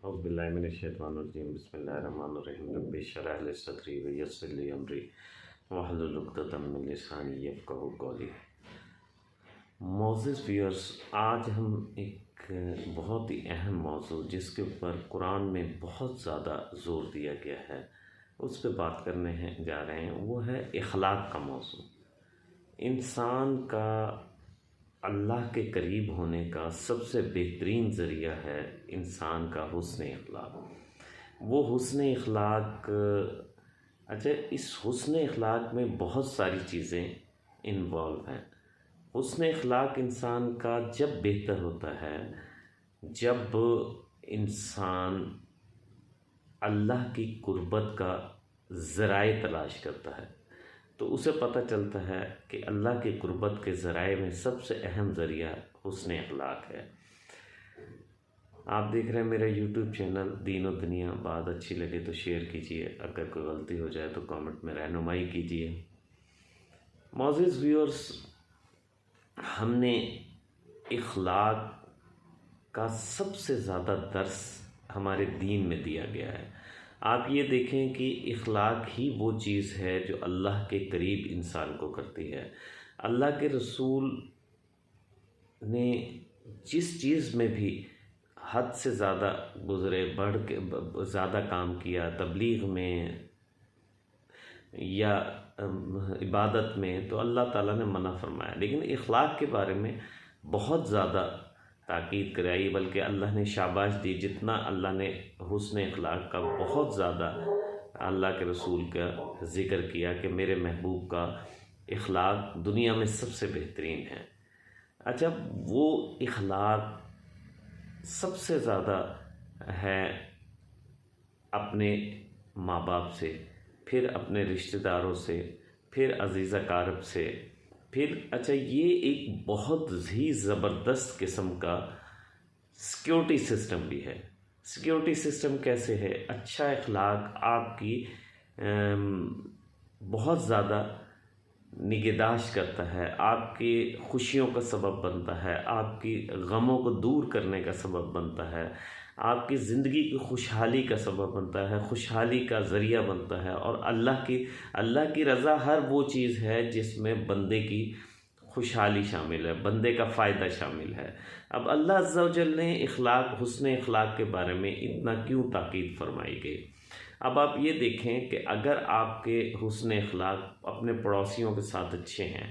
اعوذ باللہ من الشیطان الرجیم بسم اللہ الرحمن الرحیم رب اشرح لی صدری ویسر لی امری واحلل عقدۃ من لسانی یفقہوا قولی۔ معزز ویورز، آج ہم ایک بہت ہی اہم موضوع جس کے اوپر قرآن میں بہت زیادہ زور دیا گیا ہے اس پہ بات کرنے جا رہے ہیں، وہ ہے اخلاق کا موضوع۔ انسان کا اللہ کے قریب ہونے کا سب سے بہترین ذریعہ ہے انسان کا حسن اخلاق۔ وہ حسن اخلاق اس حسن اخلاق میں بہت ساری چیزیں انوالو ہیں۔ حسن اخلاق انسان کا جب بہتر ہوتا ہے جب انسان اللہ کی قربت کا ذرائع تلاش کرتا ہے، تو اسے پتہ چلتا ہے کہ اللہ کی قربت کے ذرائع میں سب سے اہم ذریعہ حسن اخلاق ہے۔ آپ دیکھ رہے ہیں میرا یوٹیوب چینل دین و دنیا، بات اچھی لگے تو شیئر کیجئے، اگر کوئی غلطی ہو جائے تو کامنٹ میں رہنمائی کیجئے۔ معزز ویورز، ہم نے اخلاق کا سب سے زیادہ درس ہمارے دین میں دیا گیا ہے۔ آپ یہ دیکھیں کہ اخلاق ہی وہ چیز ہے جو اللہ کے قریب انسان کو کرتی ہے۔ اللہ کے رسول نے جس چیز میں بھی حد سے زیادہ گزرے، بڑھ کے زیادہ کام کیا، تبلیغ میں یا عبادت میں، تو اللہ تعالیٰ نے منع فرمایا، لیکن اخلاق کے بارے میں بہت زیادہ تاکید کرائی، بلکہ اللہ نے شاباش دی۔ جتنا اللہ نے حسن اخلاق کا بہت زیادہ اللہ کے رسول کا ذکر کیا کہ میرے محبوب کا اخلاق دنیا میں سب سے بہترین ہے۔ وہ اخلاق سب سے زیادہ ہے اپنے ماں باپ سے، پھر اپنے رشتہ داروں سے، پھر عزیز اقارب سے، پھر یہ ایک بہت ہی زبردست قسم کا سیکیورٹی سسٹم بھی ہے۔ سیکیورٹی سسٹم کیسے ہے؟ اچھا اخلاق آپ کی بہت زیادہ نگہداشت کرتا ہے، آپ کی خوشیوں کا سبب بنتا ہے، آپ کی غموں کو دور کرنے کا سبب بنتا ہے، آپ کی زندگی کی خوشحالی کا سبب بنتا ہے، خوشحالی کا ذریعہ بنتا ہے، اور اللہ کی رضا ہر وہ چیز ہے جس میں بندے کی خوشحالی شامل ہے، بندے کا فائدہ شامل ہے۔ اب اللہ عز و جل نے حسن اخلاق کے بارے میں اتنا کیوں تاکید فرمائی گئی؟ اب آپ یہ دیکھیں کہ اگر آپ کے حسن اخلاق اپنے پڑوسیوں کے ساتھ اچھے ہیں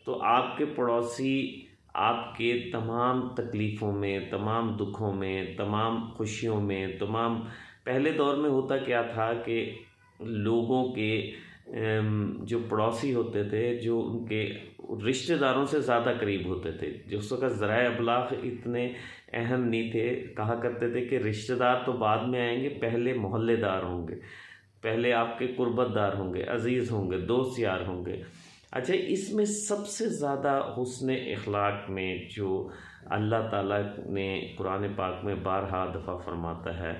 تو آپ کے پڑوسی آپ کے تمام تکلیفوں میں، تمام دکھوں میں، تمام خوشیوں میں، پہلے دور میں ہوتا کیا تھا کہ لوگوں کے جو پڑوسی ہوتے تھے، جو ان کے رشتہ داروں سے زیادہ قریب ہوتے تھے، جس وقت ذرائع ابلاغ اتنے اہم نہیں تھے، کہا کرتے تھے کہ رشتہ دار تو بعد میں آئیں گے، پہلے محلے دار ہوں گے، پہلے آپ کے قربت دار ہوں گے، عزیز ہوں گے، دوست یار ہوں گے۔ اس میں سب سے زیادہ حسن اخلاق میں جو اللہ تعالیٰ نے قرآن پاک میں بارہا دفعہ فرماتا ہے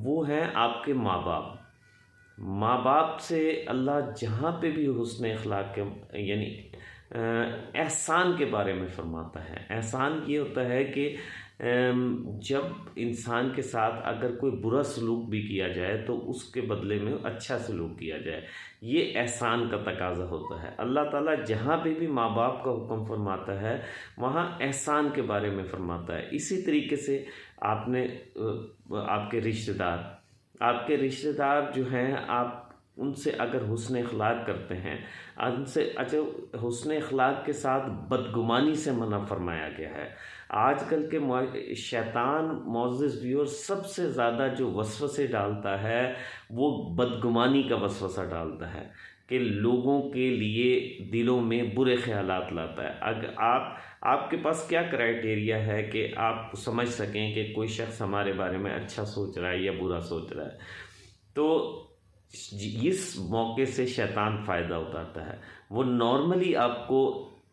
وہ ہے آپ کے ماں باپ۔ ماں باپ سے اللہ جہاں پہ بھی حسن اخلاق کے احسان کے بارے میں فرماتا ہے۔ احسان یہ ہوتا ہے کہ جب انسان کے ساتھ اگر کوئی برا سلوک بھی کیا جائے تو اس کے بدلے میں اچھا سلوک کیا جائے، یہ احسان کا تقاضا ہوتا ہے۔ اللہ تعالیٰ جہاں پہ بھی ماں باپ کا حکم فرماتا ہے وہاں احسان کے بارے میں فرماتا ہے۔ اسی طریقے سے آپ کے رشتہ دار جو ہیں، آپ ان سے اگر حسن اخلاق کرتے ہیں، ان سے حسن اخلاق کے ساتھ بدگمانی سے منع فرمایا گیا ہے۔ آج کل کے شیطان، معزز ویور، سب سے زیادہ جو وسوسے ڈالتا ہے وہ بدگمانی کا وسوسہ ڈالتا ہے کہ لوگوں کے لیے دلوں میں برے خیالات لاتا ہے۔ اگر آپ کے پاس کیا کرائیٹیریا ہے کہ آپ سمجھ سکیں کہ کوئی شخص ہمارے بارے میں اچھا سوچ رہا ہے یا برا سوچ رہا ہے؟ تو اس موقع سے شیطان فائدہ اٹھاتا ہے۔ وہ نارملی آپ کو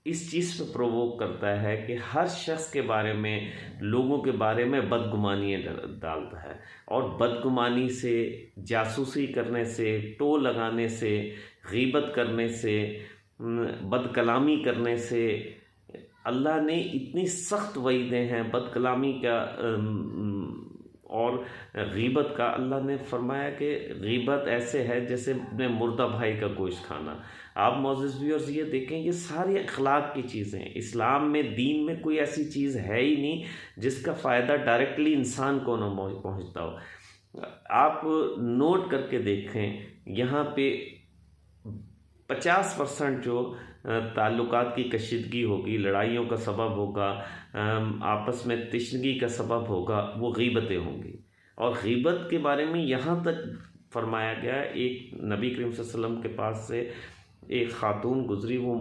اس چیز پہ پرووک کرتا ہے کہ ہر شخص کے بارے میں، لوگوں کے بارے میں بدگمانی ڈالتا ہے، اور بدگمانی سے، جاسوسی کرنے سے، ٹو لگانے سے، غیبت کرنے سے، بد کلامی کرنے سے اللہ نے اتنی سخت وعیدیں ہیں بد کلامی کا اور غیبت کا اللہ نے فرمایا کہ غیبت ایسے ہے جیسے اپنے مردہ بھائی کا گوشت کھانا۔ آپ معزز ویورز یہ دیکھیں، یہ ساری اخلاق کی چیزیں ہیں۔ اسلام میں، دین میں کوئی ایسی چیز ہے ہی نہیں جس کا فائدہ ڈائریکٹلی انسان کو نہ پہنچتا ہو۔ آپ نوٹ کر کے دیکھیں، یہاں پہ 50% جو تعلقات کی کشیدگی ہوگی، لڑائیوں کا سبب ہوگا، آپس میں تشنگی کا سبب ہوگا، وہ غیبتیں ہوں گی۔ اور غیبت کے بارے میں یہاں تک فرمایا گیا، ایک نبی کریم صلی اللہ علیہ وسلم کے پاس سے ایک خاتون گزری، وہ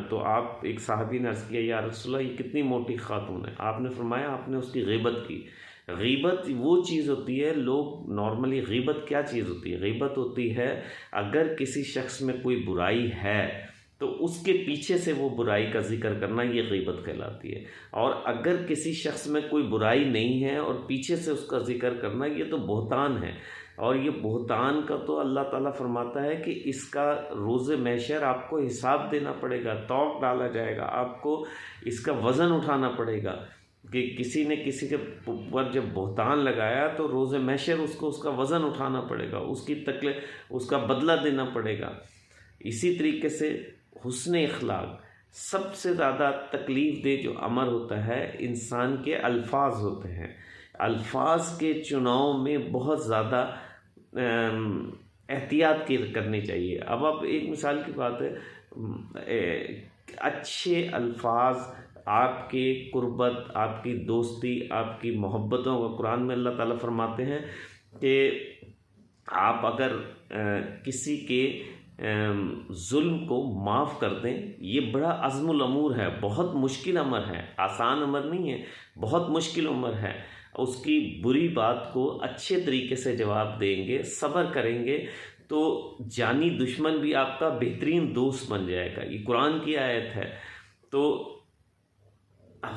تو آپ ایک صحابی نے عرض کیا، یا رسول اللہ یہ کتنی موٹی خاتون ہے؟ آپ نے فرمایا آپ نے اس کی غیبت کی۔ غیبت وہ چیز ہوتی ہے، لوگ نارملی غیبت کیا چیز ہوتی ہے؟ غیبت ہوتی ہے اگر کسی شخص میں کوئی برائی ہے تو اس کے پیچھے سے وہ برائی کا ذکر کرنا، یہ غیبت کہلاتی ہے۔ اور اگر کسی شخص میں کوئی برائی نہیں ہے اور پیچھے سے اس کا ذکر کرنا، یہ تو بہتان ہے۔ اور یہ بہتان کا تو اللہ تعالیٰ فرماتا ہے کہ اس کا روز محشر آپ کو حساب دینا پڑے گا، توق ڈالا جائے گا، آپ کو اس کا وزن اٹھانا پڑے گا کہ کسی نے کسی کے اوپر جب بہتان لگایا تو روز محشر اس کو اس کا وزن اٹھانا پڑے گا، اس کی تکلیف، اس کا بدلہ دینا پڑے گا۔ اسی طریقے سے حسن اخلاق، سب سے زیادہ تکلیف دہ جو امر ہوتا ہے انسان کے الفاظ ہوتے ہیں۔ الفاظ کے چناؤ میں بہت زیادہ احتیاط کرنی چاہیے۔ اب ایک مثال کی بات ہے، اچھے الفاظ آپ کے قربت، آپ کی دوستی، آپ کی محبتوں کا، قرآن میں اللہ تعالیٰ فرماتے ہیں کہ آپ اگر کسی کے ظلم کو معاف کر دیں، یہ بڑا عزم الامور ہے، بہت مشکل امر ہے، آسان امر نہیں ہے، بہت مشکل امر ہے۔ اس کی بری بات کو اچھے طریقے سے جواب دیں گے، صبر کریں گے تو جانی دشمن بھی آپ کا بہترین دوست بن جائے گا۔ یہ قرآن کی آیت ہے۔ تو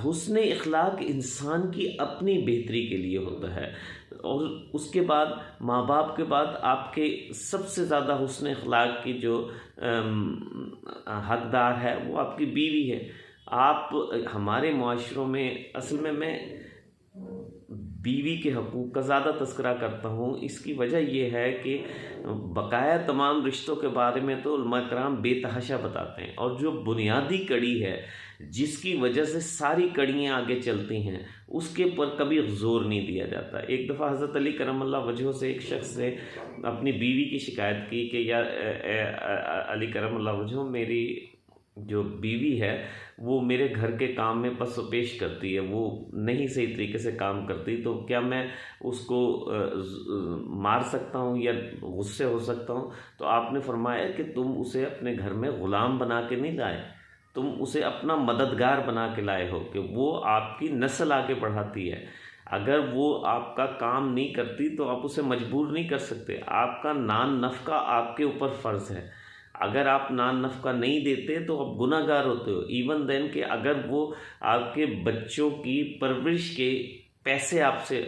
حسن اخلاق انسان کی اپنی بہتری کے لیے ہوتا ہے، اور اس کے بعد ماں باپ کے بعد آپ کے سب سے زیادہ حسن اخلاق کی جو حقدار ہے وہ آپ کی بیوی ہے۔ آپ ہمارے معاشروں میں، اصل میں بیوی کے حقوق کا زیادہ تذکرہ کرتا ہوں، اس کی وجہ یہ ہے کہ بقایا تمام رشتوں کے بارے میں تو علماء کرام بے تحاشا بتاتے ہیں، اور جو بنیادی کڑی ہے جس کی وجہ سے ساری کڑیاں آگے چلتی ہیں، اس کے پر کبھی زور نہیں دیا جاتا۔ ایک دفعہ حضرت علی کرم اللہ وجہہ سے ایک شخص نے اپنی بیوی کی شکایت کی کہ یا علی کرم اللہ وجہہ، میری جو بیوی ہے وہ میرے گھر کے کام میں پس و پیش کرتی ہے، وہ نہیں صحیح طریقے سے کام کرتی، تو کیا میں اس کو مار سکتا ہوں یا غصے ہو سکتا ہوں؟ تو آپ نے فرمایا کہ تم اسے اپنے گھر میں غلام بنا کے نہیں لائے، تم اسے اپنا مددگار بنا کے لائے ہو کہ وہ آپ کی نسل آگے بڑھاتی ہے۔ اگر وہ آپ کا کام نہیں کرتی تو آپ اسے مجبور نہیں کر سکتے، آپ کا نان نفقہ آپ کے اوپر فرض ہے۔ اگر آپ نان نفقہ نہیں دیتے تو آپ گناہ گار ہوتے ہو۔ ایون دین کہ اگر وہ آپ کے بچوں کی پرورش کے پیسے آپ سے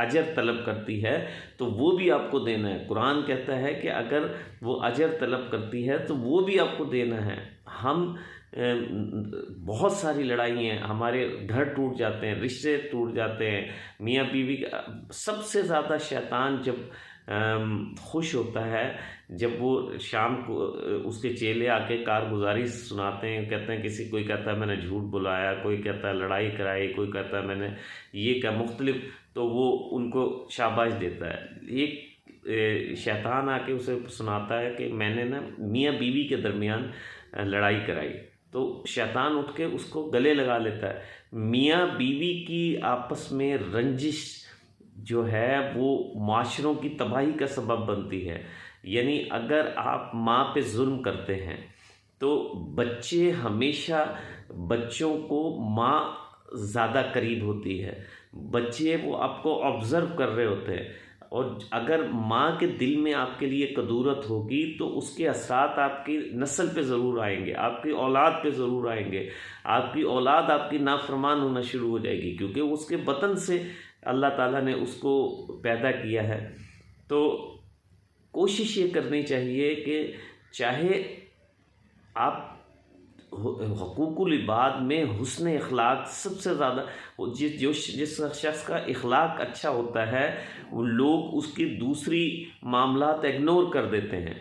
اجر طلب کرتی ہے تو وہ بھی آپ کو دینا ہے۔ قرآن کہتا ہے کہ اگر وہ اجر طلب کرتی ہے تو وہ بھی آپ کو دینا ہے۔ ہم بہت ساری لڑائیاں، ہمارے گھر ٹوٹ جاتے ہیں، رشتے ٹوٹ جاتے ہیں، میاں بیوی کا۔ سب سے زیادہ شیطان جب خوش ہوتا ہے جب وہ شام کو اس کے چیلے آ کے کارگزاری سناتے ہیں، کہتے ہیں کسی، کوئی کہتا ہے میں نے جھوٹ بلایا، کوئی کہتا ہے لڑائی کرائی، کوئی کہتا ہے میں نے یہ کیا، مختلف، تو وہ ان کو شاباش دیتا ہے۔ ایک شیطان آ کے اسے سناتا ہے کہ میں نے نا میاں بیوی کے درمیان لڑائی کرائی، تو شیطان اٹھ کے اس کو گلے لگا لیتا ہے۔ میاں بیوی کی آپس میں رنجش جو ہے وہ معاشروں کی تباہی کا سبب بنتی ہے۔ یعنی اگر آپ ماں پہ ظلم کرتے ہیں تو بچے ہمیشہ، بچوں کو ماں زیادہ قریب ہوتی ہے، بچے وہ آپ کو آبزرو کر رہے ہوتے ہیں، اور اگر ماں کے دل میں آپ کے لیے قدورت ہوگی تو اس کے اثرات آپ کی نسل پہ ضرور آئیں گے، آپ کی اولاد پہ ضرور آئیں گے۔ آپ کی اولاد آپ کی نافرمان ہونا شروع ہو جائے گی، کیونکہ اس کے بطن سے اللہ تعالیٰ نے اس کو پیدا کیا ہے۔ تو کوشش یہ کرنی چاہیے کہ چاہے آپ حقوق العباد میں حسن اخلاق سب سے زیادہ، جس شخص کا اخلاق اچھا ہوتا ہے وہ لوگ اس کی دوسری معاملات اگنور کر دیتے ہیں.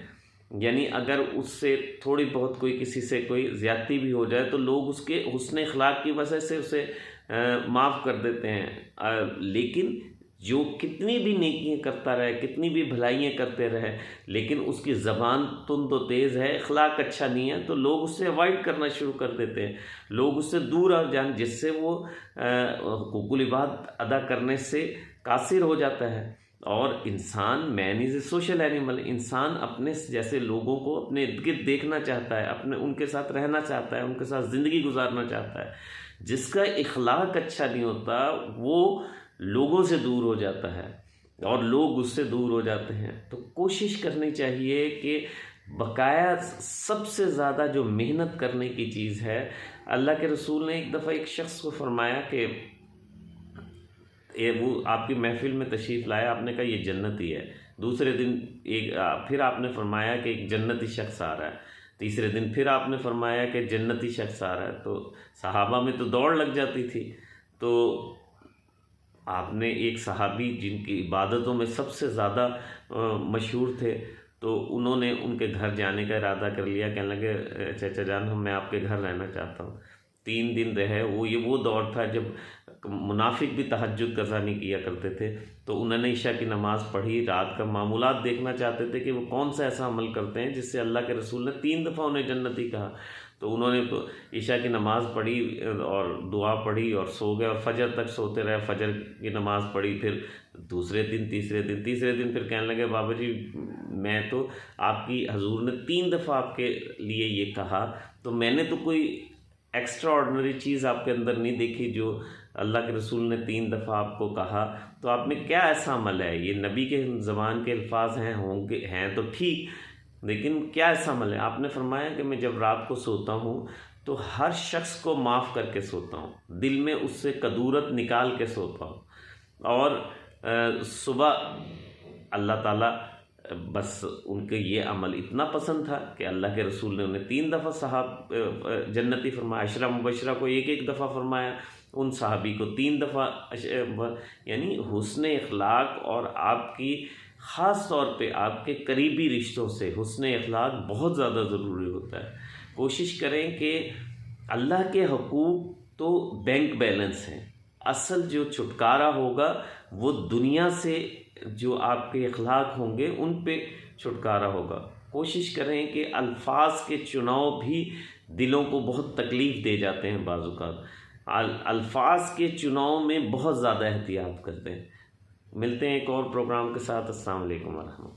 یعنی اگر اس سے تھوڑی بہت کوئی کسی سے کوئی زیادتی بھی ہو جائے تو لوگ اس کے حسن اخلاق کی وجہ سے اسے معاف کر دیتے ہیں. لیکن جو کتنی بھی نیکیاں کرتا رہے، کتنی بھی بھلائیاں کرتے رہے، لیکن اس کی زبان تند و تیز ہے، اخلاق اچھا نہیں ہے، تو لوگ اس سے اوائڈ کرنا شروع کر دیتے ہیں، لوگ اس سے دور آ جائیں، جس سے وہ حقوق العباد ادا کرنے سے قاصر ہو جاتا ہے. اور انسان، مین از اے سوشل اینیمل، انسان اپنے جیسے لوگوں کو اپنے ارد گرد دیکھنا چاہتا ہے، ان کے ساتھ رہنا چاہتا ہے، ان کے ساتھ زندگی گزارنا چاہتا ہے. جس کا اخلاق اچھا نہیں ہوتا وہ لوگوں سے دور ہو جاتا ہے اور لوگ اس سے دور ہو جاتے ہیں. تو کوشش کرنی چاہیے کہ بقایا سب سے زیادہ جو محنت کرنے کی چیز ہے، اللہ کے رسول نے ایک دفعہ ایک شخص کو فرمایا کہ وہ آپ کی محفل میں تشریف لایا، آپ نے کہا یہ جنتی ہے. دوسرے دن پھر آپ نے فرمایا کہ ایک جنتی شخص آ رہا ہے. تیسرے دن پھر آپ نے فرمایا کہ جنتی شخص آ رہا ہے. تو صحابہ میں تو دوڑ لگ جاتی تھی. تو آپ نے ایک صحابی جن کی عبادتوں میں سب سے زیادہ مشہور تھے، تو انہوں نے ان کے گھر جانے کا ارادہ کر لیا. کہنے لگے چچا جان میں آپ کے گھر رہنا چاہتا ہوں. 3 دن رہے. وہ دور تھا جب منافق بھی تہجد قضا نہیں کیا کرتے تھے. تو انہوں نے عشاء کی نماز پڑھی، رات کا معمولات دیکھنا چاہتے تھے کہ وہ کون سا ایسا عمل کرتے ہیں جس سے اللہ کے رسول نے 3 دفعہ انہیں جنتی کہا. تو انہوں نے تو عشاء کی نماز پڑھی اور دعا پڑھی اور سو گئے، اور فجر تک سوتے رہے. فجر کی نماز پڑھی، پھر تیسرے دن پھر کہنے لگے بابا جی میں تو آپ کی حضور نے 3 دفعہ آپ کے لیے یہ کہا، تو میں نے تو کوئی ایکسٹرا آرڈنری چیز آپ کے اندر نہیں دیکھی جو اللہ کے رسول نے 3 دفعہ آپ کو کہا. تو آپ نے کیا ایسا عمل ہے؟ یہ نبی کے زبان کے الفاظ ہیں تو ٹھیک، لیکن کیا ایسا عمل ہے؟ آپ نے فرمایا کہ میں جب رات کو سوتا ہوں تو ہر شخص کو معاف کر کے سوتا ہوں، دل میں اس سے کدورت نکال کے سوتا ہوں. اور صبح اللہ تعالیٰ بس ان کے یہ عمل اتنا پسند تھا کہ اللہ کے رسول نے انہیں 3 دفعہ جنتی فرمایا. 10 مبشرہ کو ایک دفعہ فرمایا، ان صحابی کو 3 دفعہ. یعنی حسن اخلاق اور آپ کی خاص طور پہ آپ کے قریبی رشتوں سے حسن اخلاق بہت زیادہ ضروری ہوتا ہے. کوشش کریں کہ اللہ کے حقوق تو بینک بیلنس ہیں، اصل جو چھٹکارا ہوگا وہ دنیا سے جو آپ کے اخلاق ہوں گے ان پہ چھٹکارا ہوگا. کوشش کریں کہ الفاظ کے چناؤ بھی دلوں کو بہت تکلیف دے جاتے ہیں بعض اوقات. الفاظ کے چناؤ میں بہت زیادہ احتیاط کرتے ہیں. ملتے ہیں ایک اور پروگرام کے ساتھ. السلام علیکم ورحمۃ اللہ.